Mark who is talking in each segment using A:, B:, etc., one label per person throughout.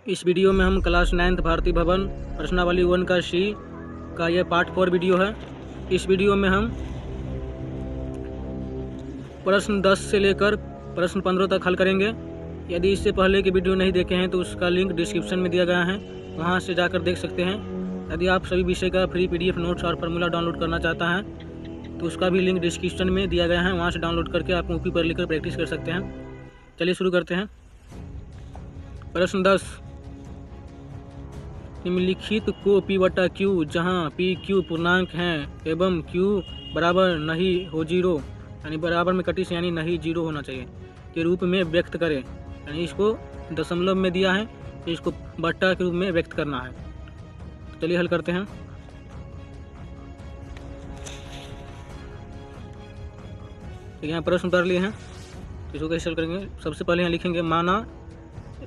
A: इस वीडियो में हम क्लास 9th भारतीय भवन प्रश्नावली 1 का सी का यह पार्ट 4 वीडियो है। इस वीडियो में हम प्रश्न 10 से लेकर प्रश्न 15 तक हल करेंगे। यदि इससे पहले की वीडियो नहीं देखे हैं तो उसका लिंक डिस्क्रिप्शन में दिया गया है, वहां से जाकर देख सकते हैं। यदि आप सभी विषय का फ्री PDF नोट्स और फार्मूला डाउनलोड करना चाहता है तो उसका भी लिंक डिस्क्रिप्शन में दिया गया है, वहाँ से डाउनलोड करके आप कॉपी पर लिखकर प्रैक्टिस कर सकते हैं। चलिए शुरू करते हैं। प्रश्न 10, निम्नलिखित को P/Q जहाँ PQ पूर्णांक हैं एवं Q बराबर नहीं हो 0 यानी बराबर में कटिश यानी नहीं 0 होना चाहिए के रूप में व्यक्त करें। यानी इसको दशमलव में दिया है तो इसको बट्टा के रूप में व्यक्त करना है। चलिए हल करते हैं। तो यहाँ प्रश्न उतार लिए हैं, इसको कैसे हल करेंगे। सबसे पहले यहाँ लिखेंगे माना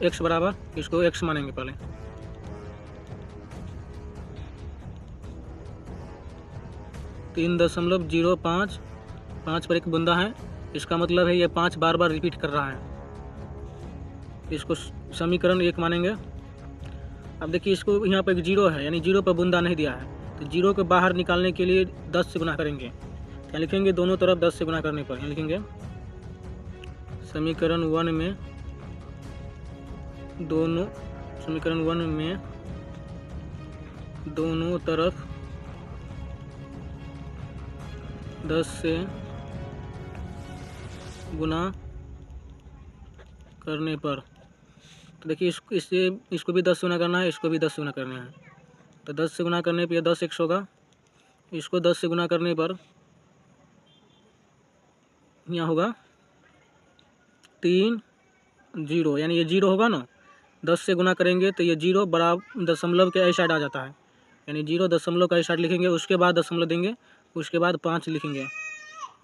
A: x बराबर, इसको x मानेंगे पहले। तीन 3.05 5 पर एक बूंदा है, इसका मतलब है ये 5 बार बार रिपीट कर रहा है। इसको समीकरण 1 मानेंगे। अब देखिए इसको यहाँ पर एक 0 है यानी 0 पर बूंदा नहीं दिया है, तो 0 को बाहर निकालने के लिए 10 से गुना करेंगे। क्या लिखेंगे, दोनों तरफ 10 से गुना करने पर यहाँ लिखेंगे समीकरण 1 में दोनों तरफ 10 से गुना करने पर, तो देखिए इसको भी 10 से गुना करना है, इसको भी 10 से गुना करना है। तो 10 से गुना करने पर 10x होगा, इसको 10 से गुना करने पर यहाँ होगा 3 0 यानी ये 0 होगा ना। 10 से गुना करेंगे तो ये 0 बराबर दशमलव के साइड आ जाता है, यानी 0 दशमलव का साइड लिखेंगे, उसके बाद दशमलव देंगे, उसके बाद 5 लिखेंगे।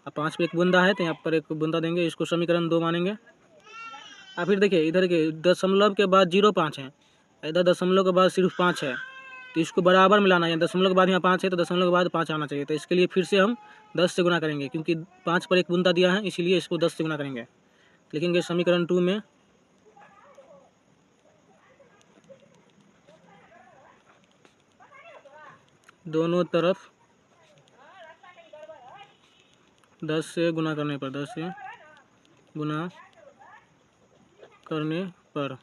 A: अब 5 पे एक बूंदा है तो यहाँ पर एक बूंदा देंगे, इसको समीकरण 2 मानेंगे। अब फिर देखिए इधर के दशमलव के बाद 0 5 है, इधर दशमलव के बाद सिर्फ 5 है, तो इसको बराबर मिलाना है। दशमलव के बाद यहाँ 5 है तो दशमलव के बाद 5 आना चाहिए, तो इसके लिए फिर से हम 10 से गुना करेंगे, क्योंकि 5 पर एक बूंदा दिया है इसीलिए इसको 10 से गुना करेंगे। लिखेंगे समीकरण 2 में दोनों तरफ 10 से गुना करने पर, 10 से गुना करने पर,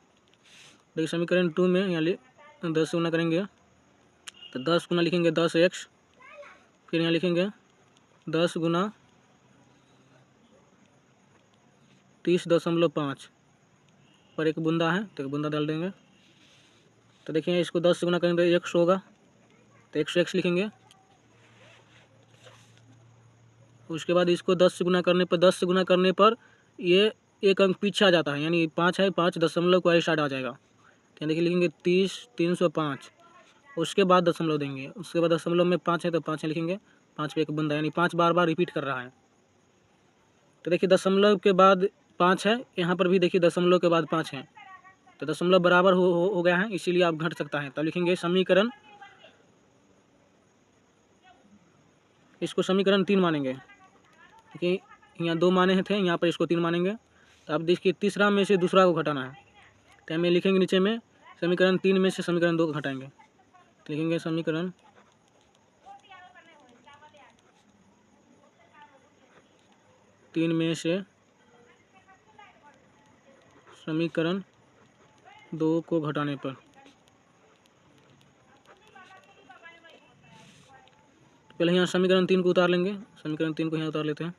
A: देखिए समीकरण 2 में यहाँ 10 से गुना करेंगे तो 10 गुना लिखेंगे 10x, फिर यहाँ लिखेंगे 10 गुना 30.5 पर एक बूंदा है तो एक बूंदा डाल देंगे। तो देखिए इसको 10 से गुना करेंगे तो 100 होगा, तो 100x लिखेंगे। उसके बाद इसको 10 से गुना करने पर, 10 से गुना करने पर ये एक अंक पीछे आ जाता है, यानी 5 है, 5 दशमलव को स्टार्ट आ जाएगा, तो देखिए लिखेंगे 30 305, उसके बाद दशमलव देंगे, उसके बाद दशमलव में 5 है तो 5 लिखेंगे, 5 पे एक बूंदा, यानी 5 बार बार रिपीट कर रहा है। तो देखिए दशमलव के बाद 5 है, यहाँ पर भी देखिए दशमलव के बाद 5 है, तो दशमलव बराबर हो गया है, इसीलिए आप घट सकता है। तो लिखेंगे समीकरण, इसको समीकरण 3 मानेंगे, देखिए यहाँ 2 माने थे, यहाँ पर इसको 3 मानेंगे। तो अब देखिए तीसरा में से दूसरा को घटाना है, तो हमें लिखेंगे नीचे में समीकरण 3 में से समीकरण 2 को घटाएंगे, तो लिखेंगे समीकरण 3 में से समीकरण 2 को घटाने पर, पहले यहाँ समीकरण 3 को उतार लेंगे, समीकरण 3 को यहाँ उतार लेते हैं।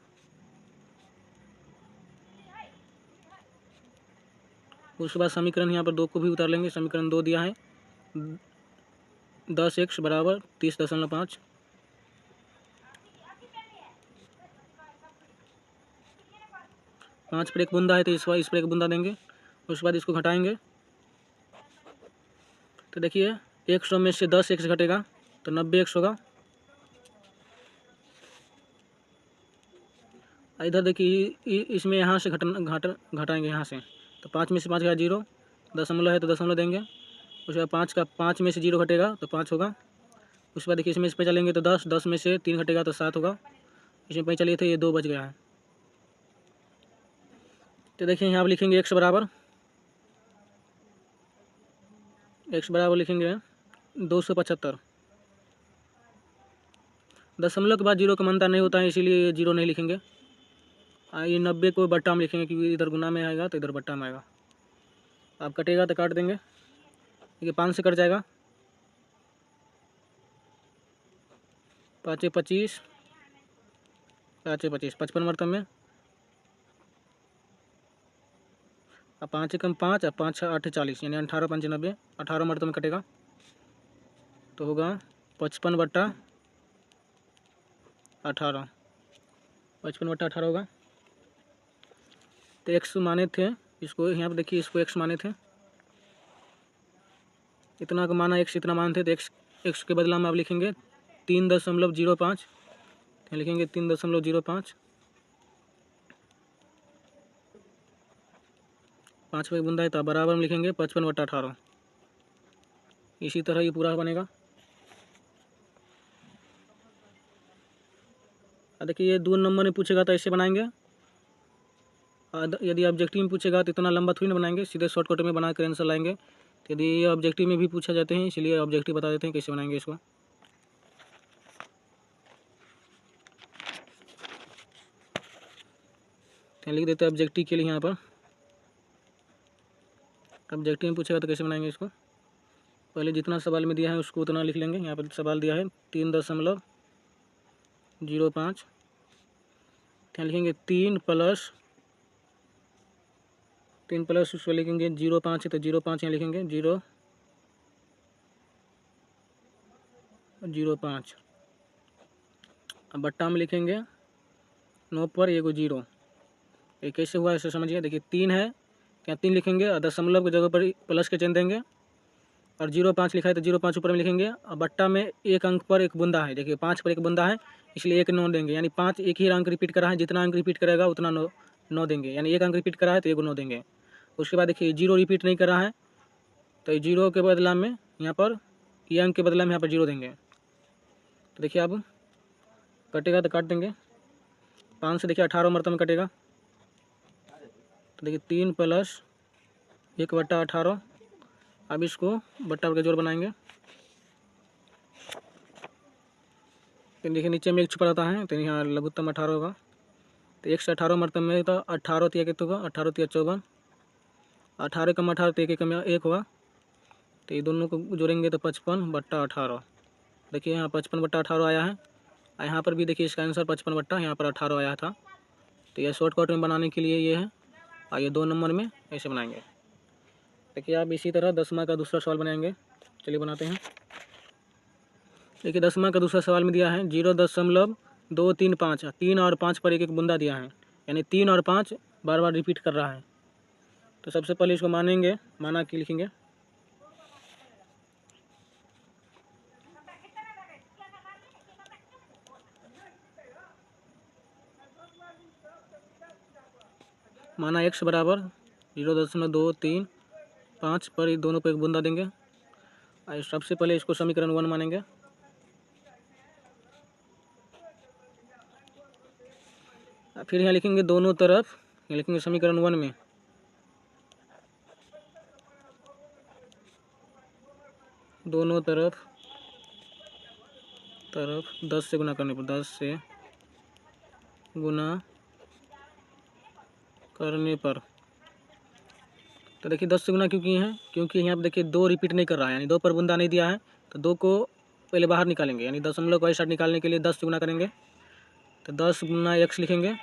A: उसके बाद समीकरण यहाँ पर 2 को भी उतार लेंगे, समीकरण 2 दिया है 10x बराबर 30.5, पाँच पर एक बूंदा है तो इस पर एक बूंदा देंगे, उसके बाद इसको घटाएंगे। तो देखिए 100 में से 10x घटेगा तो 90x होगा। इधर देखिए इसमें यहाँ से घटाएंगे यहाँ से, तो 5 में से 5 गया 0, दशमलव है तो दशमलव देंगे, उसके बाद 5 में से 0 घटेगा तो 5 होगा। उसके बाद देखिए इसमें इस पर चलेंगे तो 10 में से 3 घटेगा तो 7 होगा, इसमें पे चलिए थे ये 2 बच गया है। तो देखिए यहाँ पर लिखेंगे x बराबर x बराबर लिखेंगे 275। दशमलव के बाद जीरो का मानता नहीं होता है, इसीलिए ये जीरो नहीं लिखेंगे। ये 90 को बट्टा में लिखेंगे क्योंकि इधर गुना में आएगा तो इधर बट्टा में आएगा। आप कटेगा तो काट देंगे, ये 5 से कट जाएगा। 5 25, 5 25, 55 मरतब में। अब 5 कम 5, अब 5 8 40, यानी 18 5 90, 18 मरतब में कटेगा तो होगा 55/18। 55/18 होगा। तो x माने थे, इसको यहाँ पर देखिए, इसको x माने थे, इतना का माना x इतना माने थे, तो x के बदला में आप लिखेंगे 3.05, लिखेंगे 3.05, 5 पे बूंदा है तो बराबर में लिखेंगे 55/18। इसी तरह ये पूरा बनेगा। देखिए ये 2 नंबर में पूछेगा तो ऐसे बनाएंगे, यदि ऑब्जेक्टिव में पूछेगा तो इतना लंबा थोड़ी ना बनाएंगे, सीधे शॉर्टकट में बना कर आंसर लाएंगे। तो यदि ये ऑब्जेक्टिव में भी पूछा जाते हैं, इसलिए ऑब्जेक्टिव बता देते हैं कैसे बनाएंगे इसको। तो लिख देते हैं ऑब्जेक्टिव के लिए, यहाँ पर ऑब्जेक्टिव में पूछेगा तो कैसे बनाएंगे इसको। पहले जितना सवाल में दिया है उसको उतना लिख लेंगे। यहाँ पर सवाल दिया है 3.05, यहाँ लिखेंगे 3 प्लस उसको लिखेंगे 0.5 है तो 0.5 यहाँ लिखेंगे 0.05। अब बट्टा में लिखेंगे 9 पर 1 0। ये कैसे हुआ ऐसे समझिए। देखिए 3 है, क्या 3 लिखेंगे और दशमलव की जगह पर प्लस के चिन्ह देंगे, और 0.5 लिखा है तो 0.5 ऊपर में लिखेंगे। और बट्टा में एक अंक पर एक बूंदा है, देखिए 5 पर एक बूंदा है इसलिए 1 9 देंगे, यानी 5 एक ही अंक रिपीट करा है, जितना अंक रिपीट करेगा उतना 9 देंगे, यानी 1 अंक रिपीट करा है तो 1 9 देंगे। उसके बाद देखिए 0 रिपीट नहीं करा है तो 0 के बदला में यहाँ पर ये अंक के बदला में यहाँ पर 0 देंगे। तो देखिए अब कटेगा तो काट देंगे, 5 से देखिए 18 मरतबा में कटेगा, तो देखिए 3 प्लस 1/18। अब इसको बट्टा के जोड़ बनाएंगे। तो देखिए नीचे में 1 छुपा रहता है तो यहाँ लघुत्तम 18 होगा, तो 1 से 18 मरतबा में तो 18 तिया कितना होगा, 18 तिया 54, 18 कम 18 तो 1 कम 1 होगा, तो ये दोनों को जोड़ेंगे तो 55/18। देखिए यहाँ 55/18 आया है, और यहाँ पर भी देखिए इसका आंसर 55 यहाँ पर 18 आया था। तो यह शॉर्टकट में बनाने के लिए ये है, और ये 2 नंबर में ऐसे बनाएंगे। देखिए आप इसी तरह 10वां का दूसरा सवाल बनाएंगे। चलिए बनाते हैं। देखिए 10वां का दूसरा सवाल में दिया है 0.235, 3 और 5 पर एक एक बूंदा दिया है, यानी 3 और 5 बार बार रिपीट कर रहा है। तो सबसे पहले इसको मानेंगे, माना कि लिखेंगे, माना x बराबर 0.235 पर दोनों को एक बूंदा देंगे। और सबसे पहले इसको समीकरण 1 मानेंगे। फिर यहाँ लिखेंगे दोनों तरफ, यहाँ लिखेंगे समीकरण 1 में दोनों तरफ 10 से गुना करने पर, 10 से गुना करने पर। तो देखिए 10 से गुना क्यों किए हैं, क्योंकि यहाँ पर देखिए 2 रिपीट नहीं कर रहा है, यानी 2 पर बूंदा नहीं दिया है, तो 2 को पहले बाहर निकालेंगे, यानी दशमलव को ऐसा निकालने के लिए 10 से गुना करेंगे। तो 10 गुना x लिखेंगे,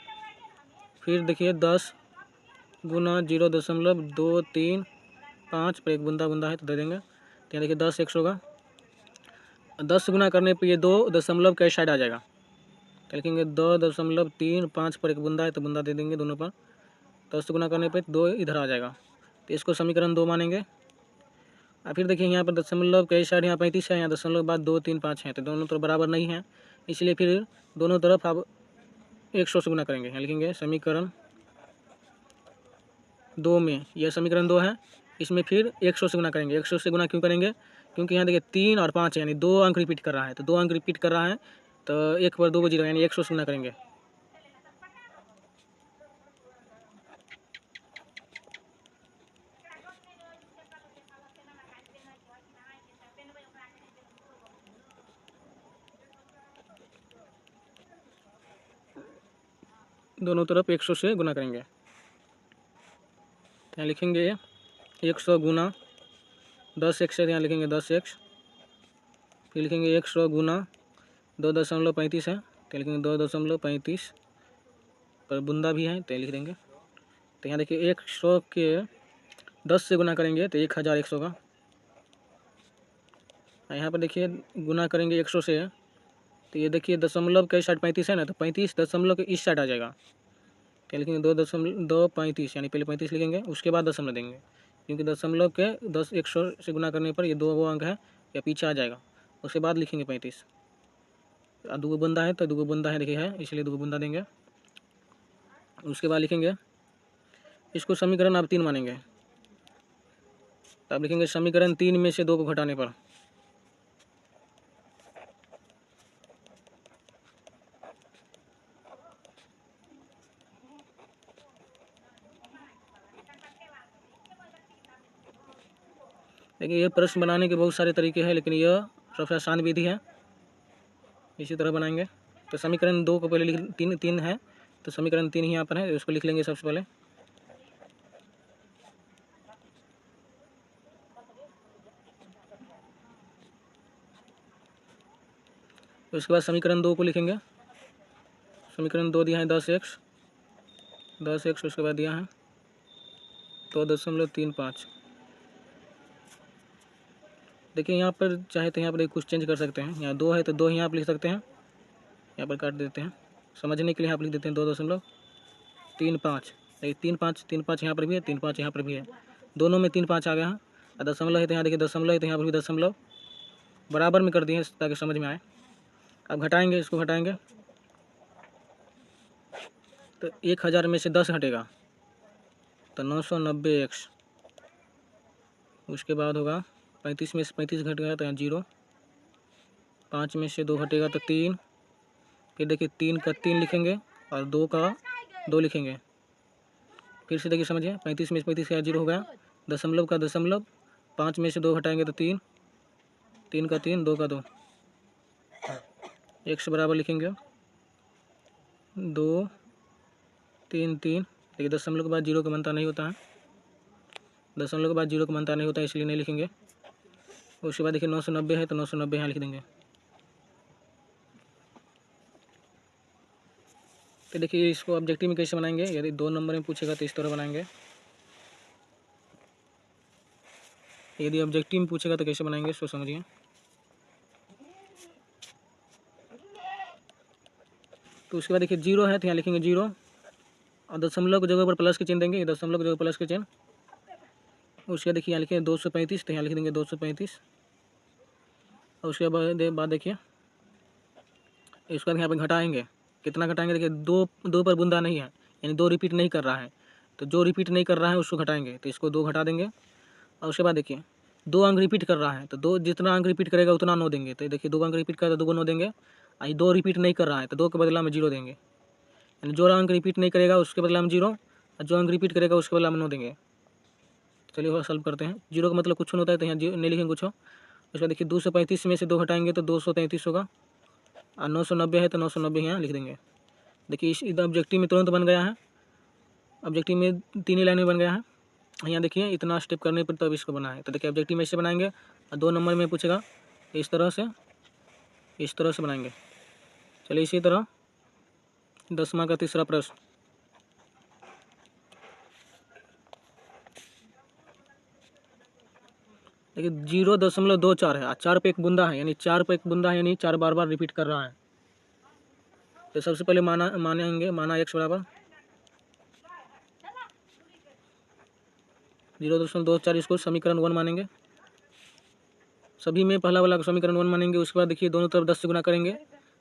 A: फिर देखिए 10 गुना 0.235 पर एक बूंदा बूंदा है तो दे देंगे, तो यहाँ देखिए 10x होगा। 10 गुना करने पर ये 2 दशमलव के साइड आ जाएगा, तो लिखेंगे 2.35 पर एक बूंदा है तो बूंदा दे देंगे दोनों पर। 10 गुना करने पर 2 इधर आ जाएगा, तो इसको समीकरण 2 मानेंगे। और फिर देखिए यहाँ पर दशमलव के साइड यहाँ 35 है, यहाँ दशमलव के बाद 2 3 5 है, तो दोनों तरफ बराबर नहीं है, इसलिए फिर दोनों तरफ आप 100 से गुना करेंगे। यहाँ लिखेंगे समीकरण 2 में, यह समीकरण 2 है, इसमें फिर 100 से गुना करेंगे। 100 से गुना क्यों करेंगे, क्योंकि यहाँ देखिए 3 और 5 है, यानी 2 अंक रिपीट कर रहा है, तो 2 अंक रिपीट कर रहा है तो 1 पर 2 को 0, यानी 100 से गुना करेंगे। दोनों तरफ 100 से गुना करेंगे। यहाँ लिखेंगे 100 गुना 10x है, यहाँ लिखेंगे 10x। फिर लिखेंगे 100 गुना 2.35 है, तो लिखेंगे 2.35 पर बूंदा भी है तो लिख देंगे। तो यहाँ देखिए 100 के 10 से गुना करेंगे तो 1100 का। यहाँ पर देखिए गुना करेंगे 100 से, तो ये देखिए दशमलव के साइड 35 है ना, तो 35 दशमलव के इस साइड आ जाएगा। क्या लिखेंगे 2.35, यानी पहले 35 लिखेंगे उसके बाद दशमलव देंगे, क्योंकि दशमलव के 100 से गुना करने पर ये दो वो अंक है या पीछे आ जाएगा। उसके बाद लिखेंगे 35। दो बंदा है तो दो बंदा है देखिए है, इसलिए दो बंदा देंगे। उसके बाद लिखेंगे इसको समीकरण आप 3 मानेंगे, तो आप लिखेंगे समीकरण 3 में से 2 को घटाने पर। देखिए ये प्रश्न बनाने के बहुत सारे तरीके हैं, लेकिन यह सबसे आसान विधि है, इसी तरह बनाएंगे। तो समीकरण 2 को पहले लिख, 3 है तो समीकरण 3 ही यहाँ पर है, उसको लिख लेंगे सबसे पहले। तो उसके बाद समीकरण 2 को लिखेंगे। समीकरण 2 दिया है 10x, उसके बाद दिया है 2.35। देखिए यहाँ पर चाहे तो यहाँ पर कुछ चेंज कर सकते हैं, यहाँ 2 है तो 2 यहाँ पर लिख सकते हैं, यहाँ पर काट देते हैं समझने के लिए, यहाँ पर लिख देते हैं 2.35। देखिए 3.5 यहाँ पर भी है, 3.5 यहाँ पर भी है, दोनों में 3.5 आ गया है। और दशमलव है तो यहाँ देखिए दशमलव है तो यहाँ पर भी दशमलव बराबर में कर दिए ताकि समझ में आए। अब घटाएंगे, इसको घटाएंगे तो 1000 में से 10 घटेगा तो 990x। उसके बाद होगा 35 में से 35 घट गया तो यहाँ 0, 5 में से 2 घटेगा तो 3। फिर देखिए 3 का 3 लिखेंगे और 2 का 2 लिखेंगे। फिर से देखिए समझिए 35 में से 35 का 0 हो गया, दशमलव का दशमलव, 5 में से 2 घटाएंगे तो 3, 3 का 3, 2 का 2, x बराबर लिखेंगे 2 3 3। देखिए दशमलव के बाद 0 का मानता नहीं होता है, दशमलव के बाद 0 का मानता नहीं होता है इसलिए नहीं लिखेंगे। उसके बाद देखिए 990 है तो 990 यहाँ लिख देंगे। तो देखिए इसको ऑब्जेक्टिव में कैसे बनाएंगे, यदि 2 नंबर में पूछेगा तो इस तरह बनाएंगे, यदि ऑब्जेक्टिव में पूछेगा तो कैसे बनाएंगे इसको समझिए। तो उसके बाद देखिए 0 है तो यहाँ लिखेंगे 0 और दशमलव की जगह पर प्लस के चिन्ह देंगे, दशमलव की जगह प्लस के चिन्ह। उसके बाद देखिए यहाँ लिखेंगे 235 तो यहाँ लिख देंगे 235। और उसके बाद देखिए इसके बाद यहाँ पर घटाएंगे, कितना घटाएंगे देखिए 2 पर बूंदा नहीं है, यानी 2 रिपीट नहीं कर रहा है, तो जो रिपीट नहीं कर रहा है उसको घटाएंगे, तो इसको 2 घटा देंगे। और उसके बाद देखिए 2 अंक रिपीट कर रहा है तो 2 जितना अंक रिपीट करेगा उतना 9 देंगे, तो देखिए 2 अंक रिपीट करेगा तो 2 को 9 देंगे। और 2 रिपीट नहीं कर रहा है तो 2 के बदला में 0 देंगे, यानी जो अंक रिपीट नहीं करेगा उसके बदला में 0 और जो अंक रिपीट करेगा उसके बदला में 9 देंगे। चलिए वह सॉल्व करते हैं। 0 का मतलब कुछ नहीं होता है तो यहाँ नहीं लिखेंगे कुछ हो। उसके बाद देखिए 235 में से 2 घटाएंगे तो 233 होगा और 990 है तो 990 यहाँ लिख देंगे। देखिए इस ऑब्जेक्टिव में तुरंत बन गया है, ऑब्जेक्टिव में 3 ही लाइन में बन गया है। यहाँ देखिए इतना स्टेप करने पर तब इसको बना है। तो देखिए ऑब्जेक्टिव में ऐसे बनाएंगे और 2 नंबर में पूछेगा इस तरह से बनाएंगे। चलिए इसी तरह 10वां का तीसरा प्रश्न। देखिए 0.24 है, 4 पे एक बूंदा है, यानी 4 पे एक बूंदा है, यानी 4 बार रिपीट कर रहा है। तो सबसे पहले माना x बराबर 0.24, इसको समीकरण 1 मानेंगे। सभी में पहला वाला समीकरण 1 मानेंगे। उसके बाद देखिए दोनों तरफ 10 से गुना करेंगे,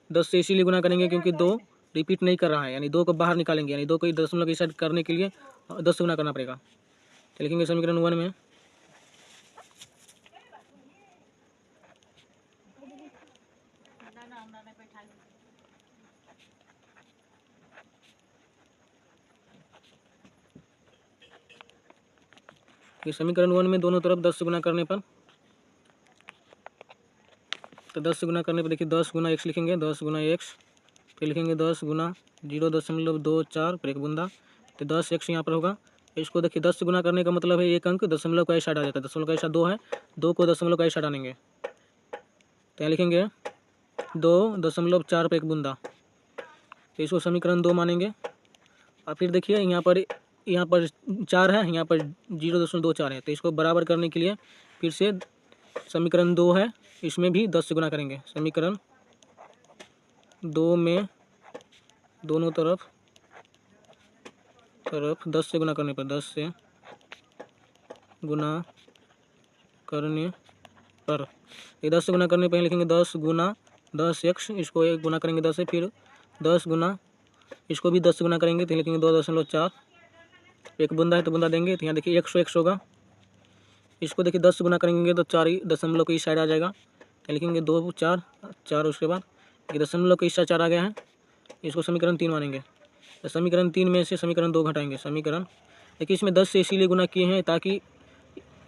A: 10 से इसीलिए गुना करेंगे क्योंकि 2 रिपीट नहीं कर रहा है, यानी 2 को बाहर निकालेंगे, यानी 2 को दशमलव के साथ करने के लिए 10 से गुना करना पड़ेगा। तो लिखेंगे समीकरण 1 में कि समीकरण 1 में दोनों तरफ 10 से गुना करने पर, तो 10 से गुना करने पर देखिए 10 गुना x लिखेंगे, 10 गुना x फिर लिखेंगे 10 गुना 0.24 पर एक बूंदा, तो 10x यहाँ पर होगा। इसको देखिए 10 से गुना करने का मतलब है एक अंक दशमलव का इस साइड आ जाता है। दशमलव का इस साइड 2 है, 2 को दशमलव का इस साइड आनेंगे, तो यहाँ लिखेंगे 2.4 पर एक बूंदा, तो इसको समीकरण 2 मानेंगे। और फिर देखिए यहाँ पर 4 है, यहाँ पर 0.24 है, तो इसको बराबर करने के लिए फिर से समीकरण 2 है, इसमें भी 10 से गुना करेंगे। समीकरण 2 में दोनों तरफ 10 से गुना करने पर 10 से गुना करने पर ये 10 से गुना करने पर लिखेंगे 10 गुना 10x, इसको एक गुना करेंगे 10 से, फिर 10 गुना इसको भी 10 से गुना करेंगे तो लिखेंगे 2.4, एक बूंदा है तो बूंदा देंगे, तो यहाँ देखिए 100x होगा। इसको देखिए 10 से गुना करेंगे तो 4 दशमलव के इस साइड आ जाएगा, तो लिखेंगे 2 4 4, उसके बाद ये दशमलव के इस साइड 4 आ गया है, इसको समीकरण 3 मानेंगे। तो समीकरण 3 में से समीकरण 2 घटाएंगे। समीकरण देखिए इसमें 10 से इसीलिए गुना किए हैं ताकि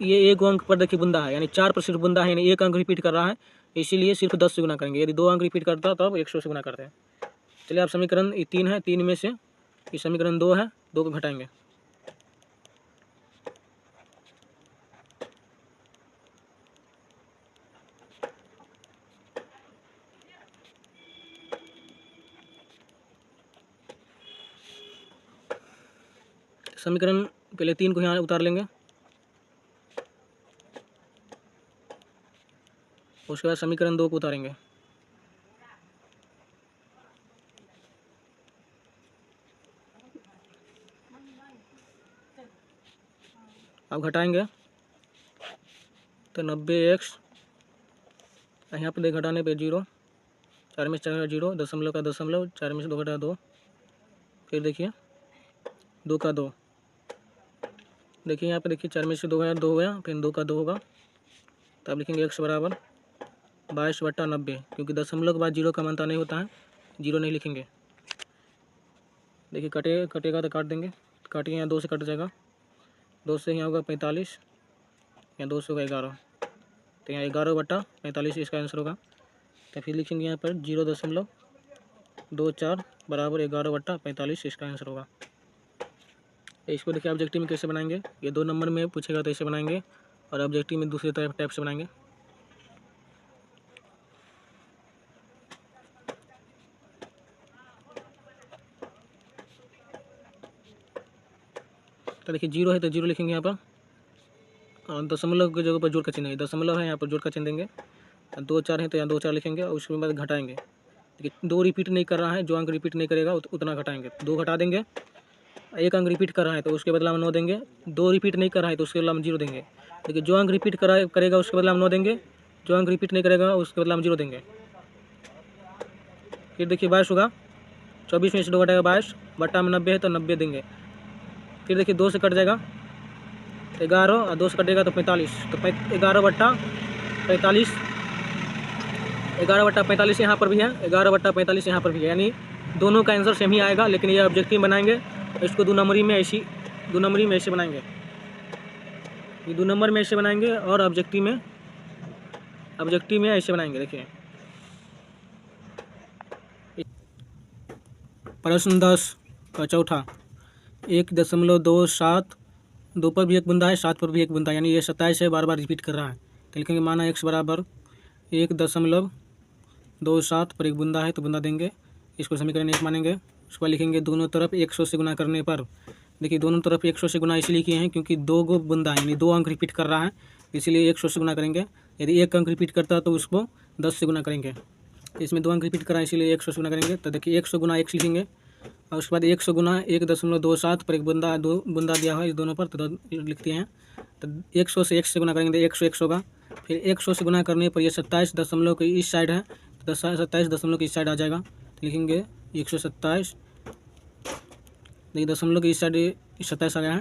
A: ये एक अंक पर देखिए बूंदा है, यानी 4 पर सिर्फ बूंदा है, यानी एक अंक रिपीट कर रहा है, इसीलिए सिर्फ 10 से गुना करेंगे। यदि 2 अंक रिपीट करता तब 100 से गुना करते हैं। चलिए आप समीकरण 3 है, 3 में से ये समीकरण 2 है, 2 को घटाएंगे। समीकरण पहले 3 को यहाँ उतार लेंगे, उसके बाद समीकरण 2 को उतारेंगे। अब घटाएंगे तो 90x, यहाँ पे घटाने पे 0, 4 में 4 0, दशमलव का दशमलव, 4 में से 2 घटा 2, फिर देखिए 2 का 2, देखिए यहाँ पे देखिए 4 में से 2 गया 2 हो गया, फिर 2 का 2 होगा, तो अब लिखेंगे x बराबर 22/90, क्योंकि दशमलव के बाद 0 का मानता नहीं होता है, 0 नहीं लिखेंगे। देखिए कटेगा तो काट देंगे, काटिए यहाँ 2 से कट जाएगा, 2 से यहाँ होगा 45, यहाँ 2 से होगा 11, तो यहाँ 11/45 इसका आंसर होगा। तो फिर लिखेंगे यहाँ पर 0.24 बराबर 11/45 इसका आंसर होगा। इसको देखिए ऑब्जेक्टिव में कैसे बनाएंगे, ये 2 नंबर में पूछेगा तो ऐसे बनाएंगे, और ऑब्जेक्टिव में दूसरी टाइप से बनाएंगे। तो देखिए 0 है तो 0 लिखेंगे यहाँ पर, और दशमलव की जगह पर जोड़ का चिन्ह है, दशमलव है यहाँ पर जोड़ का चिन्ह देंगे। 2 4 है तो यहाँ 2 4 लिखेंगे, और उसके बाद घटाएंगे। देखिए 2 रिपीट नहीं कर रहा है, जो अंक रिपीट नहीं करेगा उतना घटाएंगे, 2 घटा देंगे। एक अंक रिपीट कर रहा है तो उसके बदला में 9 देंगे, 2 रिपीट नहीं कर रहा है तो उसके बदला में 0 देंगे। देखिए जो अंक रिपीट करेगा उसके बदला में 9 देंगे, जो अंक रिपीट नहीं करेगा उसके बदला में 0 देंगे। फिर देखिए 22 होगा, 24 में से 2 घटाएगा 22, बट्टा में 90 है तो 90 देंगे। फिर देखिए 2 से कट जाएगा 11, और 2 से कटेगा तो 45, तो 11/45, 11/45 यहाँ पर भी है, 11/45 यहाँ पर भी है, यानी दोनों का आंसर सेम ही आएगा। लेकिन ये ऑब्जेक्टिव बनाएंगे, इसको 2 नंबरी में ऐसे बनाएंगे, ये 2 नंबर में ऐसे बनाएंगे, और ऑब्जेक्टिव में ऐसे बनाएंगे। देखिए प्रश्न 10 का चौथा, 1.27, 2 पर भी एक बूंदा है, 7 पर भी एक बूंदा, यानी ये 27 है, बार बार रिपीट कर रहा है, तो लिखेंगे माना x बराबर 1.27 पर एक बूंदा है तो बूंदा देंगे, इसको समीकरण 1 मानेंगे। उसके बाद लिखेंगे दोनों तरफ 100 से गुना करने पर, देखिए दोनों तरफ 100 से गुना इसलिए किए हैं क्योंकि 2 गो बूंदा यानी 2 अंक रिपीट कर रहा है, इसीलिए 100 से गुना करेंगे। यदि 1 अंक रिपीट करता तो उसको 10 से गुना करेंगे, इसमें 2 अंक रिपीट कर रहा है इसीलिए 100 से गुना करेंगे। तो देखिए 100 गुना x लिखेंगे, और उसके बाद 100 गुना 1.27 पर एक बूंदा 2 बूंदा दिया हुआ है इस दोनों पर, तो लिखते हैं। तो 100 से x से गुना करेंगे तो 100 होगा, फिर 100 से गुना करने पर ये 27 दशमलव के इस साइड है, तो 27 दशमलव के इस साइड आ जाएगा, तो लिखेंगे 127, देखिए दशमलव के इस साइड 27 आ गया है,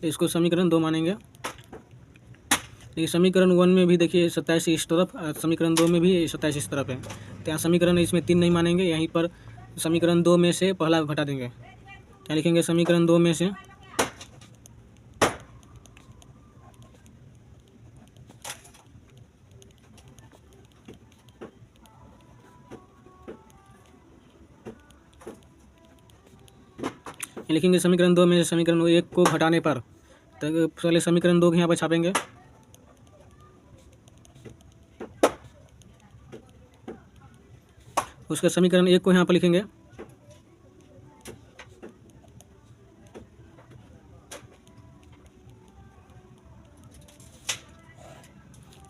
A: तो इसको समीकरण 2 मानेंगे। देखिए समीकरण 1 में भी देखिए 27 इस तरफ, समीकरण 2 में भी 27 इस तरफ है, तो यहाँ समीकरण इसमें 3 नहीं मानेंगे, यहीं पर समीकरण 2 में से पहला घटा देंगे। यहाँ लिखेंगे समीकरण 2 में से लिखेंगे समीकरण 2 में समीकरण 1 को घटाने पर, तो पहले समीकरण 2 के यहाँ पर छापेंगे। उसका समीकरण 1 को यहाँ पर लिखेंगे।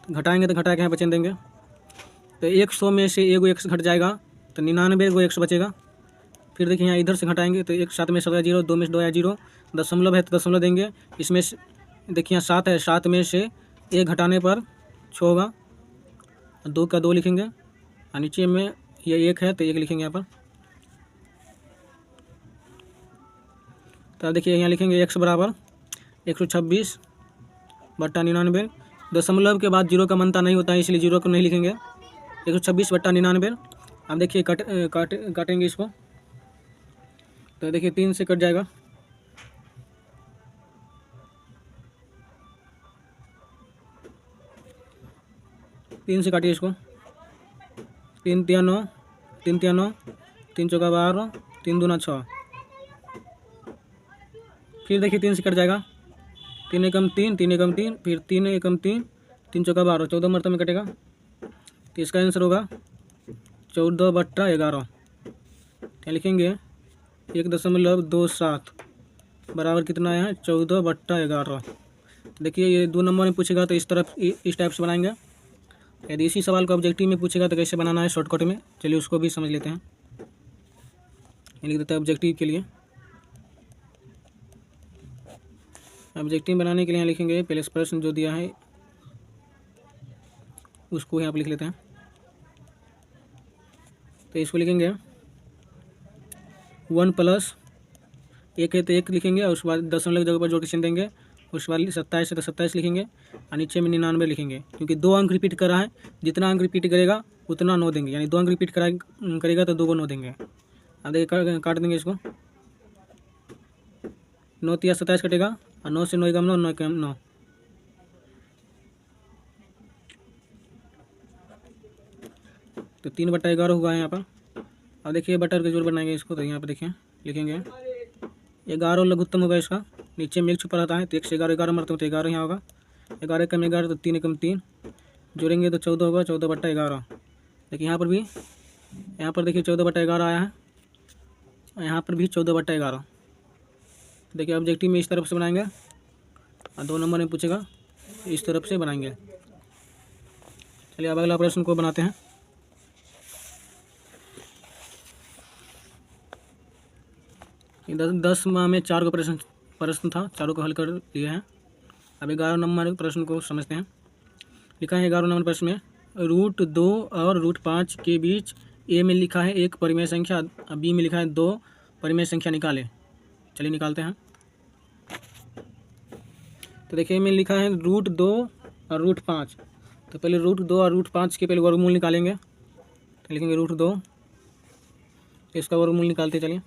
A: घटाएंगे तो घटा के यहाँ पर चिन्ह देंगे। तो 100 में से एगो 1 घट जाएगा तो 99 को 100 बचेगा। फिर देखिए यहाँ इधर से घटाएंगे तो 1 7 में 7 0, 2 में 2 या 0, दशमलव है तो दशमलव देंगे। इसमें देखिए यहाँ 7 है, 7 में से 1 घटाने पर 6 होगा, 2 का 2 लिखेंगे और नीचे में ये 1 है तो 1 लिखेंगे यहाँ पर। तो देखिए यहाँ लिखेंगे x बराबर 126 बट्टा 99। दशमलव के बाद 0 का मानता नहीं होता है इसलिए 0 को नहीं लिखेंगे। 126 बट्टा 99। अब देखिए काटेंगे इसको तो देखिए 3 से कट जाएगा। तीन से काटिए इसको। 3 तिया 9, 3 तिया 9, 3 चौका 12, 3 दूना 6। फिर देखिए 3 से कट जाएगा। 3 एकम 3, 3 एकम 3, फिर 3 एकम 3, 3 चौका 12, 14 मरतबे में कटेगा। तो इसका आंसर होगा 14 बट्टा 11। क्या लिखेंगे 1.27 बराबर कितना आया है 14 बट्टा 11। देखिए ये 2 नंबर में पूछेगा तो इस टाइप से बनाएंगे। यदि इसी सवाल को ऑब्जेक्टिव में पूछेगा तो कैसे बनाना है शॉर्टकट में, चलिए उसको भी समझ लेते हैं। ये लिख देते हैं ऑब्जेक्टिव के लिए। ऑब्जेक्टिव बनाने के लिए यहाँ लिखेंगे पहले प्रश्न जो दिया है उसको यहाँ पर लिख लेते हैं। तो इसको लिखेंगे 1 प्लस 1 है तो 1 लिखेंगे और उसके बाद दशमलव की जगह पर जोड़ के चिन्ह देंगे। उसके बाद 27 है तो 27 लिखेंगे और नीचे में 99 लिखेंगे, क्योंकि 2 अंक रिपीट कर रहा है। जितना अंक रिपीट करेगा उतना 9 देंगे, यानी 2 अंक रिपीट करेगा तो 2 को 9 देंगे। अब देखिए काट देंगे इसको। 9 तिया 27 कटेगा और 9 से 9 कम 9, 9 कम 9। तो 3 बट्टा 11 हुआ है यहाँ पर। अब देखिए बटर के जोड़ बनाएंगे इसको, तो यहाँ पर देखिए लिखेंगे 11 लघुत्तम होगा इसका। नीचे में 1 छुपा रहता है तो 1 से 11, 11 मरतबे तो 11 यहाँ होगा। 11 कम 11 तो 3 एकम 3, जोड़ेंगे तो 14 होगा, 14 बट्टा 11। देखिए यहाँ पर भी, यहाँ पर देखिए 14 बट्टा 11 आया है, यहाँ पर भी 14 बट्टा 11। देखिए ऑब्जेक्टिव में इस तरफ से बनाएंगे और 2 नंबर में पूछेगा इस तरफ से बनाएंगे। चलिए अब अगला प्रश्न को बनाते हैं। दस माह में 4 को प्रश्न था, चारों को हल कर लिए हैं। अब 11 नंबर प्रश्न को समझते हैं। लिखा है 11 नंबर प्रश्न में √2 और √5 के बीच ए में लिखा है 1 परिमेय संख्या, बी में लिखा है 2 परिमेय संख्या, निकाले। चलिए निकालते हैं। तो देखिए में लिखा है √2 और √5। तो पहले √2 और √5 के पहले वर्गमूल निकालेंगे। तो लिखेंगे √2, इसका वर्गमूल निकालते चलिए,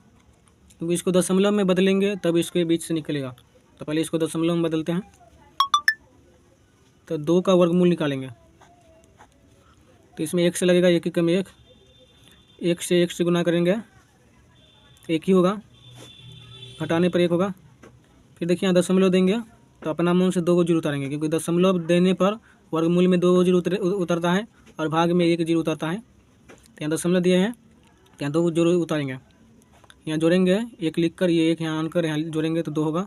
A: क्योंकि इसको दशमलव में बदलेंगे तब इसके बीच से निकलेगा। तो पहले इसको दशमलव में बदलते हैं। तो 2 का वर्गमूल निकालेंगे तो इसमें 1 से लगेगा, 1 एकम 1, 1 से 1 से गुना करेंगे 1 ही होगा, घटाने पर 1 होगा। फिर देखिए यहाँ दशमलव देंगे तो अपना मन से 2 को 0 उतारेंगे, क्योंकि दशमलव देने पर वर्गमूल में 2 0 उतरता है और भाग में 1 0 उतरता है। तो यहाँ दशमलव दिए हैं तो यहाँ 2 को 0 उतारेंगे, यहाँ जोड़ेंगे 1 लिख कर, ये 1 यहाँ आनकर यहाँ जोड़ेंगे तो 2 होगा।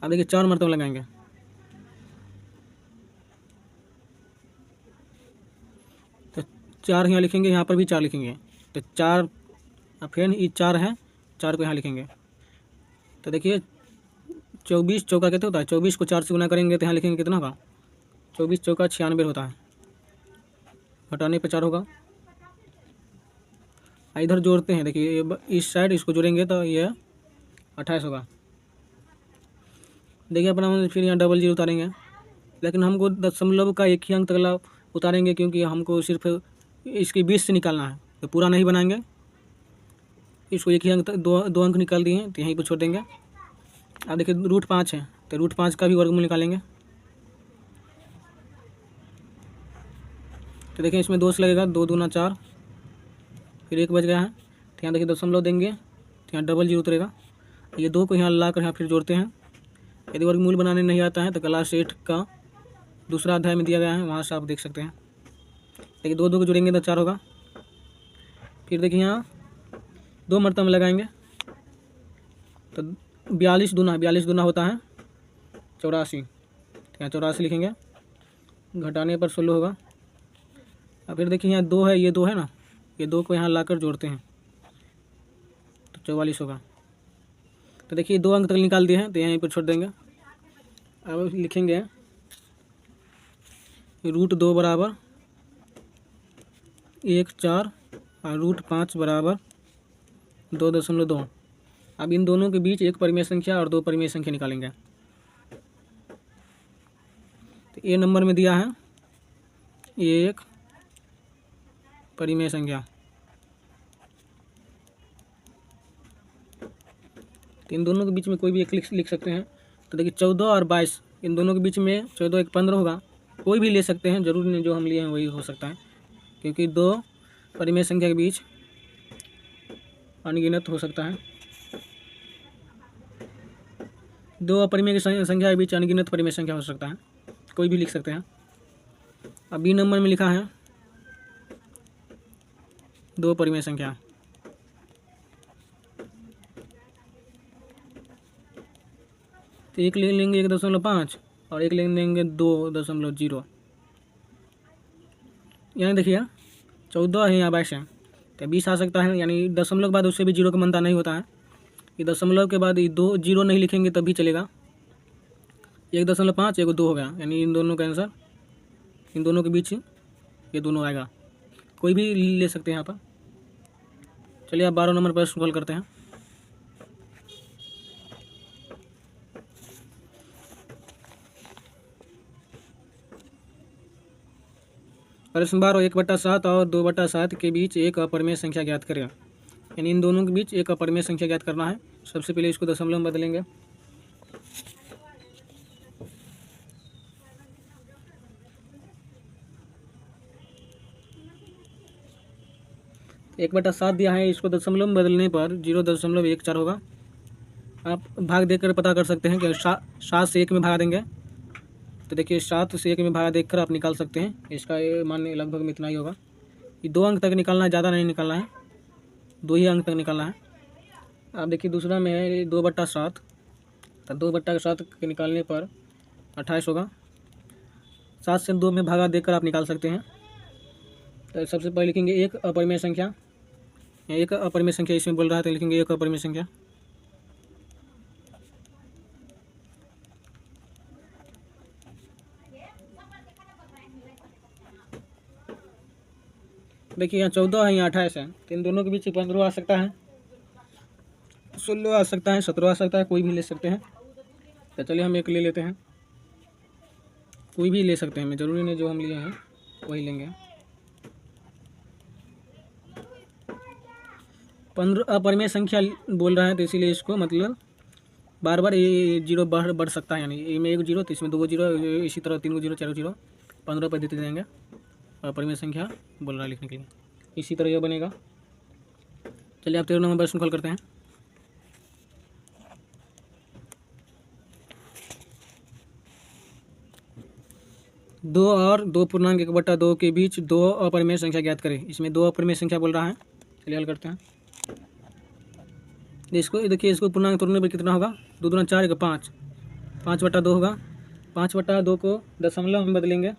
A: अब देखिए 4 मरतबा लगाएंगे। तो 4 यहाँ लिखेंगे, यहाँ पर भी 4 लिखेंगे। तो 4 फिर ये 4 है, 4 को यहाँ लिखेंगे। तो देखिए 24 चौका कितना होता है, 24 को 4 से गुना करेंगे तो यहाँ लिखेंगे कितना होगा, 24 चौका 96 होता है, घटाने पर 4 होगा। इधर जोड़ते हैं, देखिए इस साइड इसको जोड़ेंगे तो ये 28 होगा। देखिए अपना फिर यहाँ डबल 0 उतारेंगे, लेकिन हमको दशमलव का 1 ही अंक तक उतारेंगे, क्योंकि हमको सिर्फ इसके 20 से निकालना है, तो पूरा नहीं बनाएंगे। इसको 1 ही अंक तक 2 अंक निकाल दिए हैं तो यहीं पर छोड़ देंगे। अब देखिए √5 है तो √5 का भी वर्गमूल निकालेंगे। तो देखिए इसमें 2 से लगेगा, 2 दूना 4, फिर 1 बच गया है। तो यहाँ देखिए दशमलव देंगे तो यहाँ डबल 0 उतरेगा। ये 2 को यहाँ ला कर यहाँ फिर जोड़ते हैं। यदि वर्गमूल बनाने नहीं आता है तो क्लास 8 का दूसरा अध्याय में दिया गया है, वहाँ से आप देख सकते हैं। देखिए 2 को जोड़ेंगे तो 4 होगा। फिर देखिए यहाँ 2 मरतबा में लगाएंगे तो 42 दूना होता है 84। यहाँ 84 लिखेंगे, घटाने पर 16 होगा। अब फिर देखिए यहाँ 2 है, ये 2 है ना, ये 2 को यहाँ लाकर जोड़ते हैं तो 44 होगा। तो देखिए 2 अंक तक निकाल दिए हैं, तो यहीं पर छोड़ देंगे। अब लिखेंगे √2 बराबर 1/4 और √5 बराबर 2.2। अब इन दोनों के बीच एक परिमेय संख्या और 2 परिमेय संख्या निकालेंगे। तो ए नंबर में दिया है एक परिमेय संख्या, तो इन दोनों के बीच में कोई भी एक लिख सकते हैं। तो देखिए 14 और 22, इन दोनों के बीच में 14 एक 15 होगा, कोई भी ले सकते हैं, जरूरी नहीं जो हम लिए हैं वही हो सकता है, क्योंकि 2 परिमेय संख्या के बीच अनगिनत हो सकता है। 2 अपरिमेय संख्या के बीच अनगिनत परिमेय संख्या हो सकता है, कोई भी लिख सकते हैं। अब बी नंबर में लिखा है 2 परिमेय संख्या, तो एक ले लेंगे 1.5 और एक ले लेंगे 2.0। यानी देखिए 14 है, यहाँ 22 है, तो 20 आ सकता है। यानी दशमलव के बाद उससे भी 0 का मनता नहीं होता है। ये दशमलव के बाद ये 2 0 नहीं लिखेंगे तब भी चलेगा। 1.5 एक 2 हो गया, यानी इन दोनों का आंसर, इन दोनों के बीच ये दोनों आएगा, कोई भी ले सकते हैं यहाँ पर। चलिए आप 12 नंबर पर सॉल्व करते हैं। प्रश्न 12, 1/7 और 2/7 के बीच एक अपरिमेय संख्या ज्ञात करें। यानी इन दोनों के बीच एक अपरिमेय संख्या ज्ञात करना है। सबसे पहले इसको दशमलव में बदलेंगे। एक बटा 7 दिया है, इसको दशमलव में बदलने पर 0.14 होगा। आप भाग देकर पता कर सकते हैं कि 7 से 1 में भागा देंगे, तो देखिए 7 से 1 में भागा देकर आप निकाल सकते हैं। इसका ये मान लगभग में इतना ही होगा। ये 2 अंक तक निकालना है, ज़्यादा नहीं निकालना है, 2 ही अंक तक निकालना है। आप देखिए दूसरा में है 2/7, तो 2/7 के निकालने पर 28 होगा। 7 से 2 में भागा देकर आप निकाल सकते हैं। तो सबसे पहले लिखेंगे एक अपरिमेय संख्या, एक अपरिमेय संख्या इसमें बोल रहा है, तो लिखेंगे एक अपरिमेय संख्या। देखिए यहाँ 14 है, यहाँ 28 है, तो इन दोनों के बीच 15 आ सकता है, 16 आ सकता है, 17 आ सकता है, कोई भी ले सकते हैं। तो चलिए हम एक ले लेते हैं, कोई भी ले सकते हैं, हमें ज़रूरी नहीं जो हम लिए हैं वही लेंगे। 15 अपरिमेय संख्या बोल रहा है, तो इसीलिए इसको मतलब बार बार ये 0 बढ़ सकता है। यानी इसमें 1 0 तो इसमें 2 0, इसी तरह 3 0 4 0, 15 पर देते जाएंगे। अपरिमेय संख्या बोल रहा है लिखने के लिए, इसी तरह यह बनेगा। चलिए आप 13 नंबर प्रश्न हल करते हैं। दो और 2.1/2 के बीच 2 अपरिमेय संख्या ज्ञात करें। इसमें 2 अपरिमेय संख्या बोल रहा है, चलिए हल करते हैं। इसको देखिए, इसको पूर्णांक तोड़ने पर कितना होगा, 2 दूना 4 1 5, 5/2 होगा। 5/2 को दशमलव में बदलेंगे।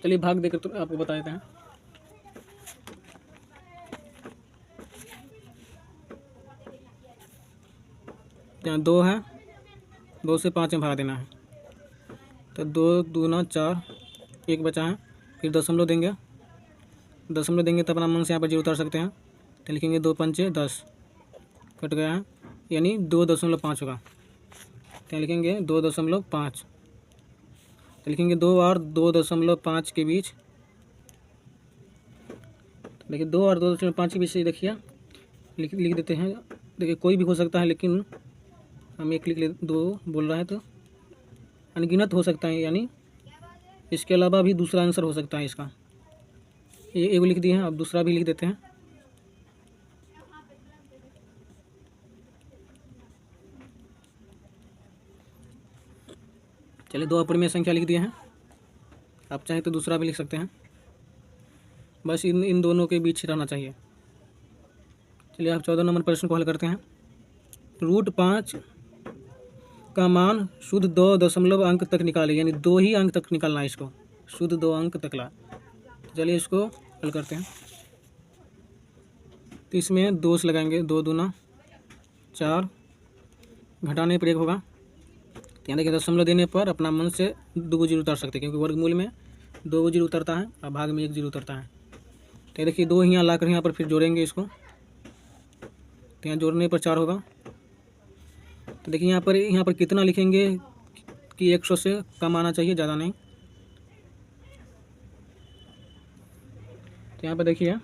A: चलिए भाग देकर तो आपको बता देते हैं। यहाँ 2 है, 2 से 5 में भाग देना है, तो 2 दूना 4, 1 बचा है, फिर दशमलव देंगे। दशमलव देंगे तो अपना मन से यहाँ पर 0 उतार सकते हैं, तो लिखेंगे 2 पंचे 10, कट गया है, यानी 2.5 होगा। तो लिखेंगे 2.5, तो लिखेंगे 2 और 2.5 के बीच। देखिए 2 और 2.5 के बीच से देखिए लिख देते हैं। देखिए कोई भी हो सकता है, लेकिन हम एक लिख ले, 2 बोल रहा है तो अनगिनत हो सकता है, यानी इसके अलावा भी दूसरा आंसर हो सकता है इसका। ये एक लिख दिए हैं, अब दूसरा भी लिख देते हैं। चलिए 2 अपरिमेय संख्या लिख दिए हैं, आप चाहें तो दूसरा भी लिख सकते हैं, बस इन दोनों के बीच रहना चाहिए। चलिए आप 14 नंबर प्रश्न को हल करते हैं। √5 का मान शुद्ध 2 दशमलव अंक तक निकाले, यानी 2 ही अंक तक निकालना है इसको, शुद्ध 2 अंक तक ला। चलिए इसको हल करते हैं। तो इसमें 2 से लगाएंगे, 2 दूना 4, घटाने पर 1 होगा। यहाँ देखिए दशमलव देने पर अपना मन से 2 जीरो उतार सकते हैं, क्योंकि वर्गमूल में 2 जीरो उतरता है और भाग में 1 जीरो उतरता है। तो देखिए 2 यहाँ लाकर यहाँ पर फिर जोड़ेंगे इसको, तो यहाँ जोड़ने पर 4 होगा। तो देखिए यहाँ पर कितना लिखेंगे कि 100 से कम आना चाहिए, ज़्यादा नहीं। तो यहाँ पर देखिए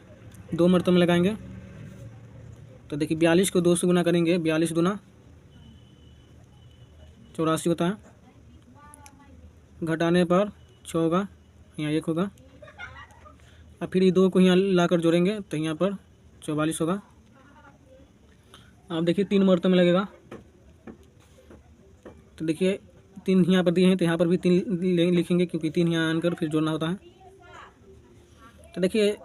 A: 2 मरतबा लगाएंगे, तो देखिए 42 को 2 से गुना करेंगे, 42 दूना 84 होता है, घटाने पर 6 होगा, यहाँ 1 होगा। अब फिर ये 2 को यहाँ लाकर जोड़ेंगे तो यहाँ पर 44 होगा। अब देखिए 3 मरतबा में लगेगा, तो देखिए 3 यहाँ पर दिए हैं, तो यहाँ पर भी 3 लिखेंगे, क्योंकि 3 यहाँ आनकर फिर जोड़ना होता है। तो देखिए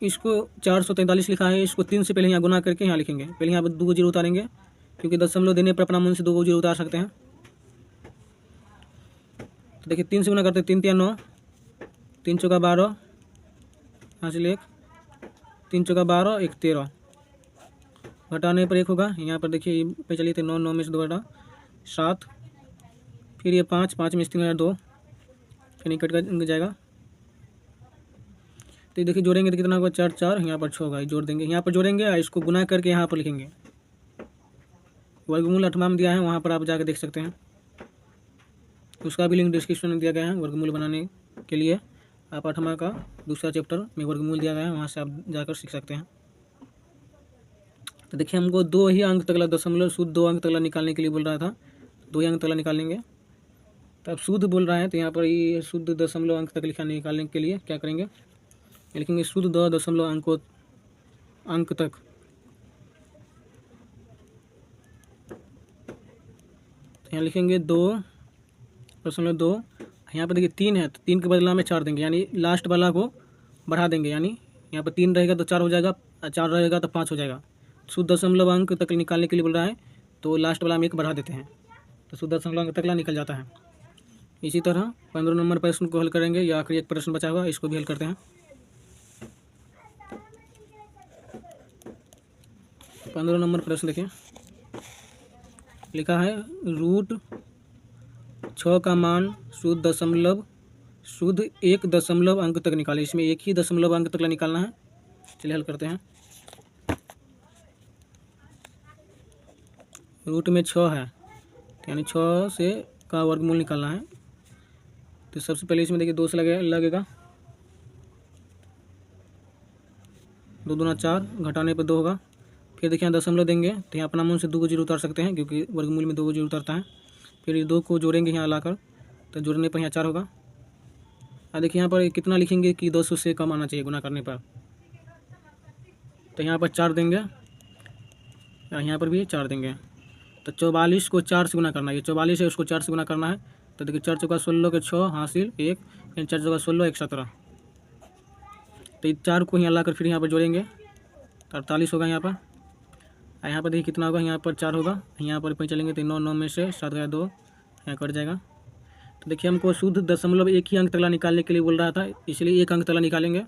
A: इसको 443 लिखा है, इसको 3 से पहले यहाँ गुना करके यहाँ लिखेंगे। पहले यहाँ पर 2 जीरो उतारेंगे, क्योंकि दशमलव देने पर अपना मन से 2 जीरो उतार सकते हैं। तो देखिए 3 से गुना करते हैं, 3 3 9, 3 चौका 12, हासिल 1, 3 चौका 12, 1 13, घटाने पर 1 होगा। यहाँ पर देखिए पे चलिए 9 9 में से 2 घटा 7, फिर ये 5 5 में से 3 2, फिर नहीं कट जाएगा। तो देखिए जोड़ेंगे तो कितना होगा, 4 4, यहाँ पर 6 होगा, जोड़ देंगे, यहाँ पर जोड़ेंगे और इसको गुना करके यहाँ पर लिखेंगे। वर्गमूल 8वां में दिया है, वहाँ पर आप जाकर देख सकते हैं, उसका भी लिंक डिस्क्रिप्शन में दिया गया है। वर्गमूल बनाने के लिए आप 8वां का दूसरा चैप्टर में वर्गमूल दिया गया है, वहाँ से आप जाकर सीख सकते हैं। तो देखिए हमको 2 ही अंक तकला दशमलव शुद्ध 2 अंक तकला निकालने के लिए बोल रहा था, 2 ही अंक तकला निकालेंगे। तो अब शुद्ध बोल रहा है, तो यहाँ पर ये शुद्ध दशमलव अंक तक निकालने के लिए क्या करेंगे, लिखेंगे शुद्ध 2 दशमलव अंक तक। यहाँ लिखेंगे 2.2, यहाँ पर देखिए 3 है, तो 3 के बदला में 4 देंगे, यानी लास्ट वाला को बढ़ा देंगे, यानी यहाँ पर 3 रहेगा तो 4 हो जाएगा, 4 रहेगा तो 5 हो जाएगा। शुद्ध दशमलव अंक तक निकालने के लिए बोल रहा है, तो लास्ट वाला में 1 बढ़ा देते हैं, तो शुद्ध दशमलव अंक तक निकल जाता है। इसी तरह 15 नंबर प्रश्न को हल करेंगे, या आखिरी एक प्रश्न बचा हुआ, इसको भी हल करते हैं। 15 नंबर प्रश्न देखिए, लिखा है √6 का मान शुद्ध 1 दशमलव अंक तक निकाले। इसमें 1 ही दशमलव अंक तक निकालना है। चलिए हल करते हैं। रूट में 6 है, यानी 6 से का वर्गमूल निकालना है। तो सबसे पहले इसमें देखिए 2 से लगेगा, 2 दूना 4, घटाने पर 2 होगा। फिर देखिए यहाँ दशमलव देंगे, तो यहाँ अपना मन से 2 को जीरो उतार सकते हैं, क्योंकि वर्गमूल में 2 को जीरो उतारता है। फिर 2 को जोड़ेंगे यहाँ लाकर, तो जोड़ने पर यहाँ 4 होगा। और देखिए यहाँ पर कितना लिखेंगे कि 200 से कम आना चाहिए गुना करने पर, तो यहाँ पर 4 देंगे, यहाँ पर भी 4 देंगे। तो 44 को 4 से गुना करना है, ये 44 है, उसको 4 से गुना करना है। तो देखिए 4 चौका 16 के 6 हासिल 1, फिर 4 चौका 16 1 17। तो 4 को यहाँ लाकर फिर यहाँ पर जोड़ेंगे, 48 होगा यहाँ पर। यहाँ पर देखिए कितना होगा, यहाँ पर 4 होगा, यहाँ पर पे चलेंगे तो 9 9 में से 7 गया 2, यहाँ कट जाएगा। तो देखिए हमको शुद्ध दशमलव 1 ही अंक तकला निकालने के लिए बोल रहा था, इसलिए 1 अंक तकला निकालेंगे।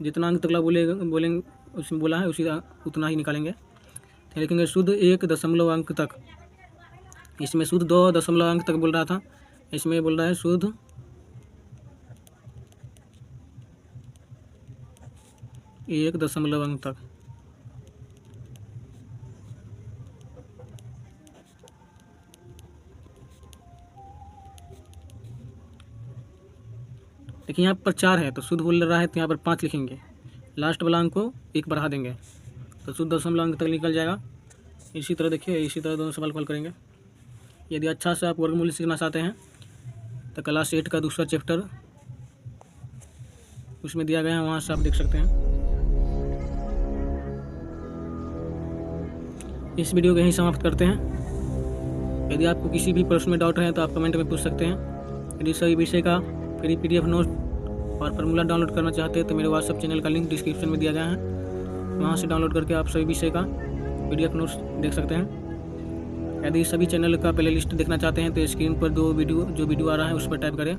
A: जितना अंक तकला बोलेंगे उसमें बोला है उतना ही निकालेंगे। तो लिखेंगे शुद्ध 1 दशमलव अंक तक। इसमें शुद्ध 2 दशमलव अंक तक बोल रहा था, इसमें बोल रहा है शुद्ध 1 दशमलव अंक तक। देखिए यहाँ पर 4 है, तो शुद्ध बोल रहा है, तो यहाँ पर 5 लिखेंगे, लास्ट वाला अंक को 1 बढ़ा देंगे, तो शुद्ध दशमलव अंक तक निकल जाएगा। इसी तरह देखिए, इसी तरह दोनों सवाल को हल करेंगे। यदि अच्छा से आप वर्गमूल सीखना चाहते हैं तो क्लास 8 का दूसरा चैप्टर उसमें दिया गया है, वहाँ से आप देख सकते हैं। इस वीडियो को यहीं समाप्त करते हैं। यदि आपको किसी भी प्रश्न में डाउट है तो आप कमेंट में पूछ सकते हैं। यदि सभी विषय का फ्री PDF नोट और फार्मूला डाउनलोड करना चाहते हैं तो मेरे व्हाट्सएप चैनल का लिंक डिस्क्रिप्शन में दिया गया है, वहाँ से डाउनलोड करके आप सभी विषय का PDF नोट्स देख सकते हैं। यदि सभी चैनल का प्लेलिस्ट देखना चाहते हैं तो स्क्रीन पर जो वीडियो आ रहा है उस पर टाइप करें।